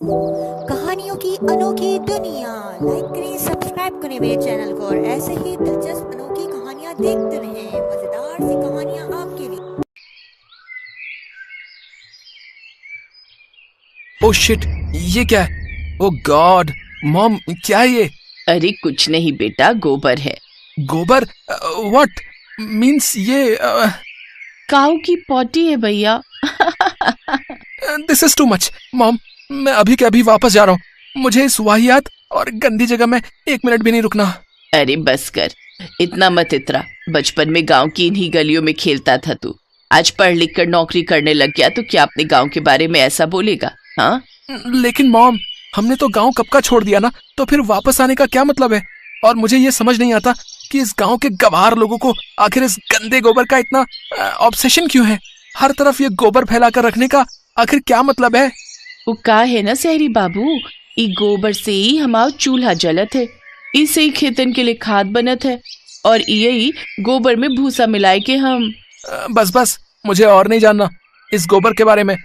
कहानियों की अनोखी दुनिया। लाइक करें, सब्सक्राइब करें मेरे चैनल को और ऐसे ही दिलचस्प अनोखी कहानियाँ देखते रहें। मजेदार सी कहानियाँ आपके लिए। ओह शिट, ये क्या है? ओह गॉड, मॉम क्या है ये? अरे कुछ नहीं बेटा, गोबर है। गोबर? व्हाट मींस ये? काऊ की पॉटी है भैया। This is too much mom. मैं अभी के अभी वापस जा रहा हूँ। मुझे इस वाहियात और गंदी जगह में 1 मिनट भी नहीं रुकना। अरे बस कर, इतना मत इतरा। बचपन में गांव की इन्हीं गलियों में खेलता था तू। आज पढ़ लिख कर नौकरी करने लग गया तो क्या अपने गांव के बारे में ऐसा बोलेगा? हाँ, लेकिन मॉम, हमने तो गांव कब का छोड़ दिया ना, तो फिर वापस आने का क्या मतलब है? और मुझे ये समझ नहीं आता कि इस गांव के गवार लोगों को आखिर इस गंदे गोबर का इतना ऑब्सेशन क्यों है? हर तरफ ये गोबर फैला कर रखने का आखिर क्या मतलब है? वो का है ना शहरी बाबू, ई गोबर से ही हमारा चूल्हा जलत है, इससे ही खेतन के लिए खाद बनत है और यही गोबर में भूसा मिलाए के हम। बस बस, मुझे और नहीं जानना इस गोबर के बारे में।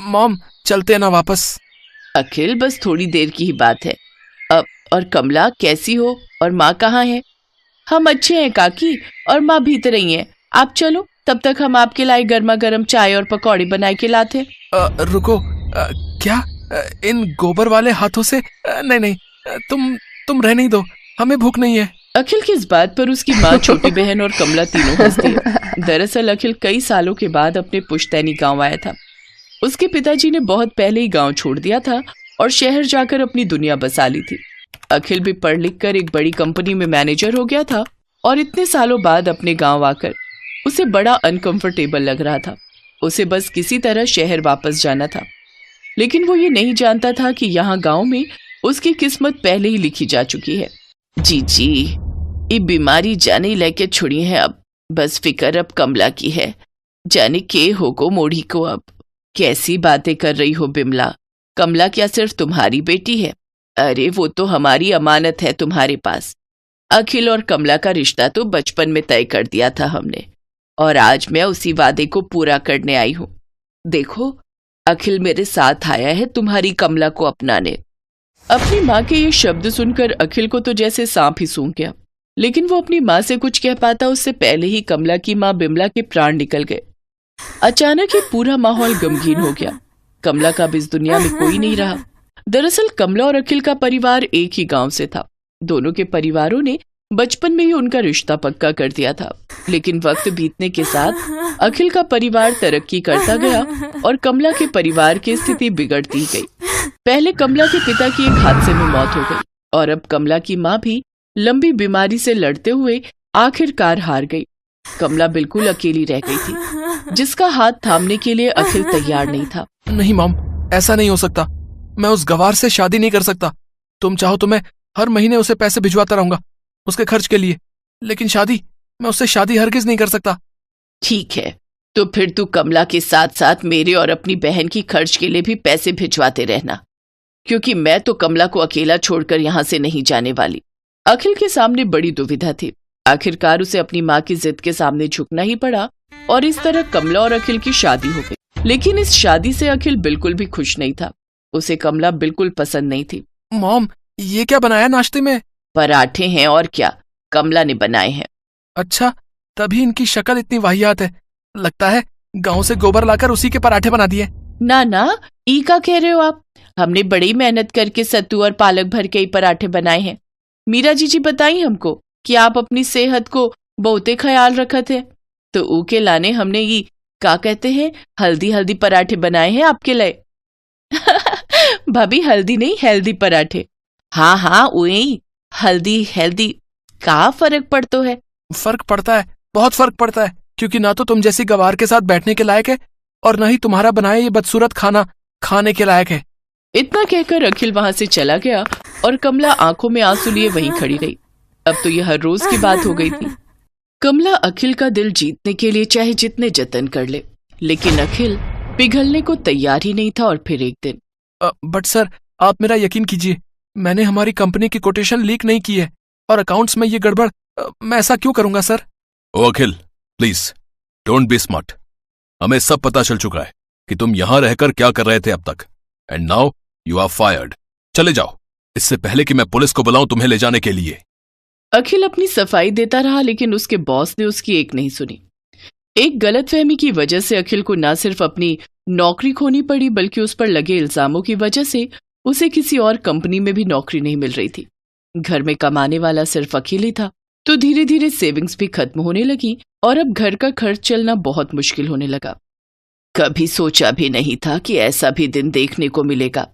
मॉम, चलते हैं ना वापस? अखिल, बस थोड़ी देर की ही बात है। अब और कमला कैसी हो और माँ कहाँ है? हम अच्छे हैं काकी, और माँ भीतर ही है। आप चलो, तब तक हम आपके लिए गर्मा गर्म चाय और पकौड़ी बनाए के लाते। रुको, क्या? इन गोबर वाले हाथों से? नहीं नहीं, तुम रहने ही दो, हमें भूख नहीं है। अखिल की इस बात पर उसकी माँ, छोटी बहन और कमला तीनों हंसती है। दरअसल अखिल कई सालों के बाद अपने पुश्तैनी गांव आया था। उसके पिताजी ने बहुत पहले ही गांव छोड़ दिया था और शहर जाकर अपनी दुनिया बसा ली थी। अखिल भी पढ़ लिख कर एक बड़ी कंपनी में मैनेजर हो गया था और इतने सालों बाद अपने गांव आकर उसे बड़ा अनकंफर्टेबल लग रहा था। उसे बस किसी तरह शहर वापस जाना था, लेकिन वो ये नहीं जानता था कि यहाँ गांव में उसकी किस्मत पहले ही लिखी जा चुकी है। जी जी, ये बीमारी जाने लेके छुड़ी है अब। बस फिक्र अब कमला की है। जाने के हो को मोड़ी को अब। कैसी बातें कर रही हो बिमला? कमला क्या सिर्फ तुम्हारी बेटी है? अरे वो तो हमारी अमानत है तुम्हारे पास। अखिल और कमला का रिश्ता तो बचपन में तय कर दिया था हमने, और आज मैं उसी वादे को पूरा करने आई हूँ। देखो, अखिल मेरे साथ आया है तुम्हारी कमला को अपनाने। अपनी माँ के ये शब्द सुनकर अखिल को तो जैसे सांप ही सूंघ गया, लेकिन वो अपनी माँ से कुछ कह पाता उससे पहले ही कमला की माँ बिमला के प्राण निकल गए। अचानक ही पूरा माहौल गमगीन हो गया। कमला का अब इस दुनिया में कोई नहीं रहा। दरअसल कमला और अखिल का परिवार एक ही गांव से था। दोनों के परिवारों ने बचपन में ही उनका रिश्ता पक्का कर दिया था, लेकिन वक्त बीतने के साथ अखिल का परिवार तरक्की करता गया और कमला के परिवार की स्थिति बिगड़ती गई। पहले कमला के पिता की एक हादसे में मौत हो गई और अब कमला की माँ भी लंबी बीमारी से लड़ते हुए आखिरकार हार गई। कमला बिल्कुल अकेली रह गई थी, जिसका हाथ थामने के लिए अखिल तैयार नहीं था। नहीं मॉम, ऐसा नहीं हो सकता। मैं उस गवार से शादी नहीं कर सकता। तुम चाहो तो मैं हर महीने उसे पैसे भिजवाता रहूंगा उसके खर्च के लिए, लेकिन मैं उससे शादी हरगिज नहीं कर सकता। ठीक है, तो फिर तू कमला के साथ साथ मेरे और अपनी बहन की खर्च के लिए भी पैसे भिजवाते रहना, क्योंकि मैं तो कमला को अकेला छोड़कर यहाँ से नहीं जाने वाली। अखिल के सामने बड़ी दुविधा थी। आखिरकार उसे अपनी माँ की जिद के सामने झुकना ही पड़ा और इस तरह कमला और अखिल की शादी हो गई। लेकिन इस शादी से अखिल बिल्कुल भी खुश नहीं था। उसे कमला बिल्कुल पसंद नहीं थी। मॉम, ये क्या बनाया नाश्ते में? पराठे हैं, और क्या, कमला ने बनाए हैं। अच्छा, तभी इनकी शक्ल इतनी वाहियात है। लगता है गांव से गोबर लाकर उसी के पराठे बना दिए। ना ना, ई का कह रहे हो आप? हमने बड़ी मेहनत करके सत्तू और पालक भर के ही पराठे बनाए हैं। मीरा जी बताई हमको कि आप अपनी सेहत को बहुते ख्याल रखत है, तो ऊ के लाने हमने ये का कहते हैं हल्दी हल्दी पराठे बनाए हैं आपके लिए। भाभी, हल्दी नहीं, हेल्दी पराठे। हाँ हाँ, वही हल्दी हेल्दी। का फर्क पड़तो है? फर्क पड़ता है, बहुत फर्क पड़ता है, क्योंकि ना तो तुम जैसी गवार के साथ बैठने के लायक है और न ही तुम्हारा बनाया ये बदसूरत खाना खाने के लायक है। इतना कहकर अखिल वहां से चला गया और कमला आंखों में आंसू लिए वहीं खड़ी रही। अब तो यह हर रोज की बात हो गई थी। कमला अखिल का दिल जीतने के लिए चाहे जितने जतन कर ले, लेकिन अखिल पिघलने को तैयार ही नहीं था। और फिर एक दिन, बट सर, आप मेरा यकीन कीजिए, मैंने हमारी कंपनी की कोटेशन लीक नहीं की है और अकाउंट्स में ये गड़बड़। मैं ऐसा क्यों करूंगा सर? ओ Akhil, please don't be smart. हमें सब पता चल चुका है कि तुम यहां रहकर क्या कर रहे थे अब तक, and now you are fired. चले जाओ, इससे पहले कि मैं पुलिस को बुलाऊं तुम्हें ले जाने के लिए। अखिल अपनी सफाई देता रहा, लेकिन उसके बॉस ने उसकी एक नहीं सुनी। एक गलतफहमी की वजह से अखिल को न सिर्फ अपनी नौकरी खोनी पड़ी, बल्कि उस पर लगे इल्जामों की वजह से उसे किसी और कंपनी में भी नौकरी नहीं मिल रही थी। घर में कमाने वाला सिर्फ अखिल ही था, तो धीरे धीरे सेविंग्स भी खत्म होने लगी और अब घर का खर्च चलना बहुत मुश्किल होने लगा। कभी सोचा भी नहीं था कि ऐसा भी दिन देखने को मिलेगा।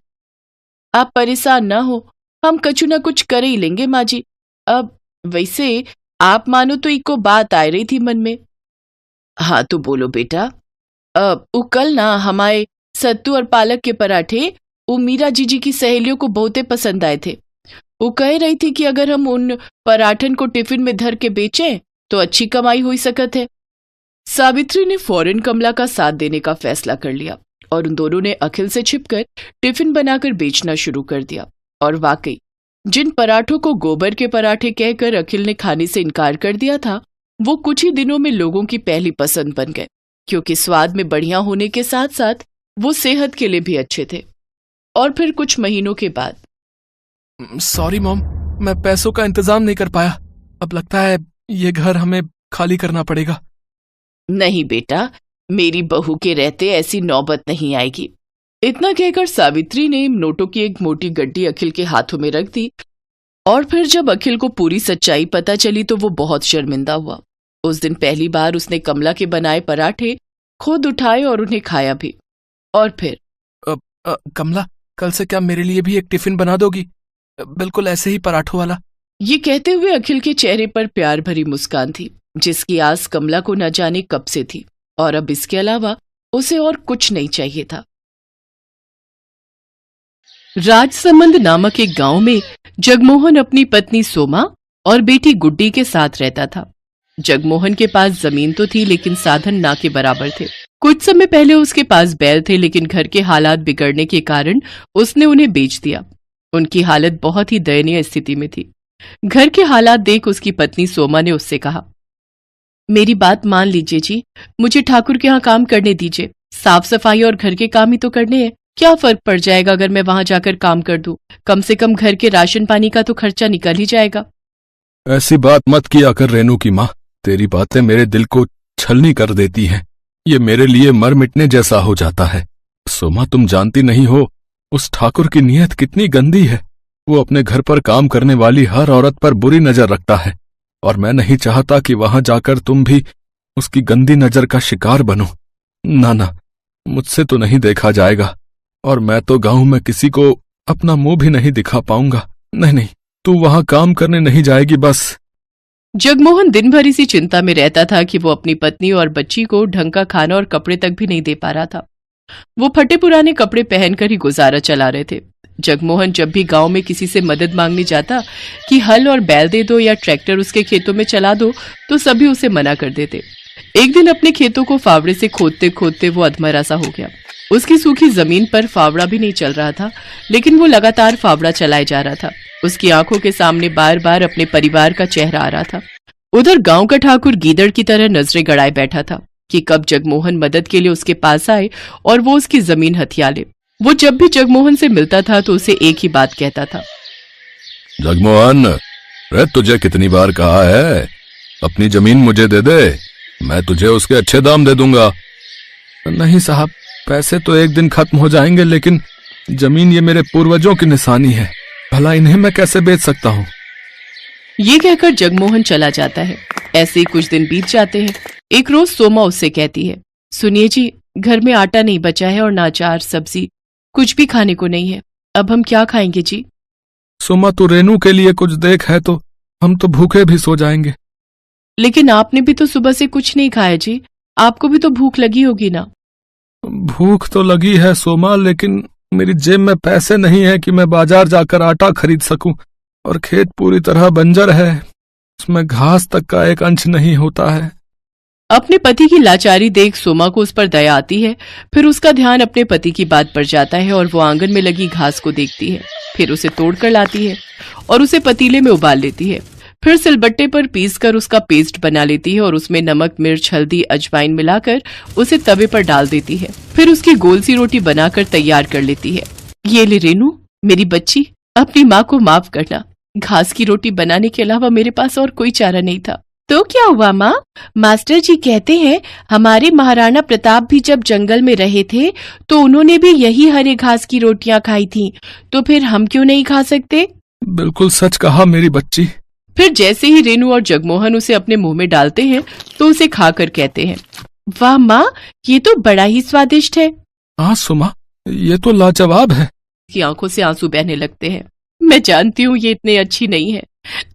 आप परेशान ना हो, हम कछु ना कुछ कर ही लेंगे माँ जी। अब वैसे आप मानो तो इको बात आ रही थी मन में। हाँ तो बोलो बेटा। वो कल ना हमारे सत्तू और पालक के पराठे वो मीरा जीजी की सहेलियों को बहुते पसंद आए थे। वो कह रही थी कि अगर हम उन पराठन को टिफिन में धर के बेचें तो अच्छी कमाई हो सकत है। सावित्री ने फौरन कमला का साथ देने का फैसला कर लिया और उन दोनों ने अखिल से छिपकर टिफिन बनाकर बेचना शुरू कर दिया। और वाकई जिन पराठों को गोबर के पराठे कहकर अखिल ने खाने से इनकार कर दिया था, वो कुछ ही दिनों में लोगों की पहली पसंद बन गए, क्योंकि स्वाद में बढ़िया होने के साथ साथ वो सेहत के लिए भी अच्छे थे। और फिर कुछ महीनों के बाद, सॉरी मॉम, मैं पैसों का इंतजाम नहीं कर पाया। अब लगता है ये घर हमें खाली करना पड़ेगा। नहीं बेटा, मेरी बहू के रहते ऐसी नौबत नहीं आएगी। इतना कहकर सावित्री ने नोटों की एक मोटी गड्डी अखिल के हाथों में रख दी। और फिर जब अखिल को पूरी सच्चाई पता चली तो वो बहुत शर्मिंदा हुआ। उस दिन पहली बार उसने कमला के बनाए पराठे खुद उठाए और उन्हें खाया भी। और फिर कमला, कल से क्या मेरे लिए भी एक टिफिन बना दोगी, बिल्कुल ऐसे ही पराठों वाला? ये कहते हुए अखिल के चेहरे पर प्यार भरी मुस्कान थी, जिसकी आस कमला को न जाने कब से थी, और अब इसके अलावा उसे और कुछ नहीं चाहिए था। राजसमंद नामक एक गांव में जगमोहन अपनी पत्नी सोमा और बेटी गुड्डी के साथ रहता था। जगमोहन के पास जमीन तो थी, लेकिन साधन ना के बराबर थे। कुछ समय पहले उसके पास बैल थे, लेकिन घर के हालात बिगड़ने के कारण उसने उन्हें बेच दिया। उनकी हालत बहुत ही दयनीय स्थिति में थी। घर के हालात देख उसकी पत्नी सोमा ने उससे कहा, मेरी बात मान लीजिए जी, मुझे ठाकुर के यहाँ काम करने दीजिए। साफ सफाई और घर के काम ही तो करने हैं। क्या फर्क पड़ जाएगा अगर मैं वहां जाकर काम कर दूं? कम से कम घर के राशन पानी का तो खर्चा निकल ही जाएगा। ऐसी बात मत किया कर रेनू की माँ, तेरी बातें मेरे दिल को छलनी कर देती हैं। ये मेरे लिए मर मिटने जैसा हो जाता है। सोमा, तुम जानती नहीं हो उस ठाकुर की नीयत कितनी गंदी है। वो अपने घर पर काम करने वाली हर औरत पर बुरी नजर रखता है, और मैं नहीं चाहता कि वहां जाकर तुम भी उसकी गंदी नजर का शिकार बनो। ना ना, मुझसे तो नहीं देखा जाएगा, और मैं तो गांव में किसी को अपना मुंह भी नहीं दिखा पाऊंगा। नहीं नहीं, तू वहां काम करने नहीं जाएगी बस। जगमोहन दिन भर इसी चिंता में रहता था कि वो अपनी पत्नी और बच्ची को ढंग का खाना और कपड़े तक भी नहीं दे पा रहा था। वो फटे पुराने कपड़े पहनकर ही गुजारा चला रहे थे। जगमोहन जब भी गांव में किसी से मदद मांगने जाता कि हल और बैल दे दो या ट्रैक्टर उसके खेतों में चला दो, तो सभी उसे मना कर देते। एक दिन अपने खेतों को फावड़े से खोदते खोदते वो अधमरा सा हो गया। उसकी सूखी जमीन पर फावड़ा भी नहीं चल रहा था, लेकिन वो लगातार फावड़ा चलाए जा रहा था। उसकी आंखों के सामने बार बार अपने परिवार का चेहरा आ रहा था। उधर गांव का ठाकुर गीदड़ की तरह नजरें गड़ाए बैठा था कि कब जगमोहन मदद के लिए उसके पास आए और वो उसकी जमीन हथिया ले। वो जब भी जगमोहन से मिलता था तो उसे एक ही बात कहता था, जगमोहन, रे तुझे कितनी बार कहा है अपनी जमीन मुझे दे दे, मैं तुझे उसके अच्छे दाम दे दूंगा। नहीं साहब, पैसे तो एक दिन खत्म हो जाएंगे, लेकिन जमीन ये मेरे पूर्वजों की निशानी है, भला इन्हें मैं कैसे बेच सकता हूँ? ये कहकर जगमोहन चला जाता है। ऐसे ही कुछ दिन बीत जाते हैं। एक रोज सोमा उससे कहती है, सुनिए जी, घर में आटा नहीं बचा है और ना अचार सब्जी कुछ भी खाने को नहीं है। अब हम क्या खाएंगे जी? सोमा, तू रेनू के लिए कुछ देख है तो हम तो भूखे भी सो जाएंगे। लेकिन आपने भी तो सुबह से कुछ नहीं खाया जी, आपको भी तो भूख लगी होगी ना। भूख तो लगी है सोमा, लेकिन मेरी जेब में पैसे नहीं है कि मैं बाजार जाकर आटा खरीद सकूं, और खेत पूरी तरह बंजर है, उसमें घास तक का एक अंश नहीं होता है। अपने पति की लाचारी देख सोमा को उस पर दया आती है। फिर उसका ध्यान अपने पति की बात पर जाता है और वो आंगन में लगी घास को देखती है। फिर उसे तोड़कर लाती है और उसे पतीले में उबाल लेती है। फिर सिलबट्टे पर पीसकर उसका पेस्ट बना लेती है और उसमें नमक, मिर्च, हल्दी, अजवाइन मिलाकर उसे तवे पर डाल देती है। फिर उसकी गोल सी रोटी बनाकर तैयार कर लेती है। ये ले रेनू, मेरी बच्ची, अपनी माँ को माफ करना। घास की रोटी बनाने के अलावा मेरे पास और कोई चारा नहीं था। तो क्या हुआ माँ? मास्टर जी कहते हैं हमारे महाराणा प्रताप भी जब जंगल में रहे थे तो उन्होंने भी यही हरे घास की रोटियां खाई थी, तो फिर हम क्यों नहीं खा सकते? बिल्कुल सच कहा मेरी बच्ची। फिर जैसे ही रेनू और जगमोहन उसे अपने मुंह में डालते हैं तो उसे खाकर कहते हैं, वाह माँ, ये तो बड़ा ही स्वादिष्ट है। हाँ सुमा, ये तो लाजवाब है। की आंखों से आंसू बहने लगते हैं। मैं जानती हूँ ये इतनी अच्छी नहीं है,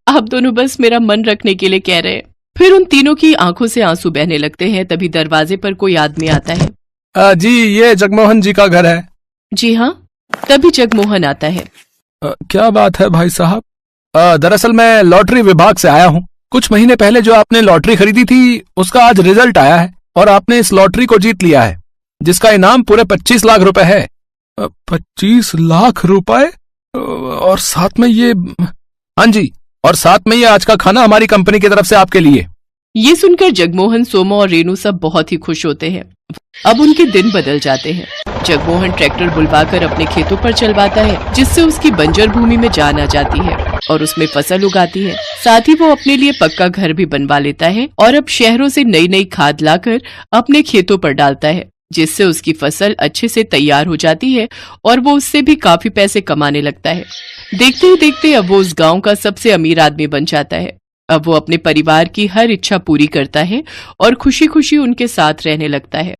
आप दोनों बस मेरा मन रखने के लिए कह रहे हैं। फिर उन तीनों की आंखों से आंसू बहने लगते हैं। तभी दरवाजे पर कोई आदमी आता है। जी, ये जगमोहन जी का घर है। जी हाँ। तभी जगमोहन आता है। क्या बात है भाई साहब? दरअसल मैं लॉटरी विभाग से आया हूँ। कुछ महीने पहले जो आपने लॉटरी खरीदी थी उसका आज रिजल्ट आया है और आपने इस लॉटरी को जीत लिया है, जिसका इनाम पूरे 25 लाख रुपए है। 25 लाख रुपए? और साथ में ये? हाँ जी, और साथ में ये आज का खाना हमारी कंपनी की तरफ से आपके लिए। ये सुनकर जगमोहन, सोमा और रेनू सब बहुत ही खुश होते हैं। अब उनके दिन बदल जाते हैं। जगमोहन ट्रैक्टर बुलवाकर अपने खेतों पर चलवाता है, जिससे उसकी बंजर भूमि में जान आ जाती है और उसमें फसल उगाती है। साथ ही वो अपने लिए पक्का घर भी बनवा लेता है और अब शहरों से नई नई खाद लाकर अपने खेतों पर डालता है, जिससे उसकी फसल अच्छे से तैयार हो जाती है और वो उससे भी काफी पैसे कमाने लगता है। देखते ही देखते अब वो उस गांव का सबसे अमीर आदमी बन जाता है। अब वो अपने परिवार की हर इच्छा पूरी करता है और खुशी खुशी उनके साथ रहने लगता है।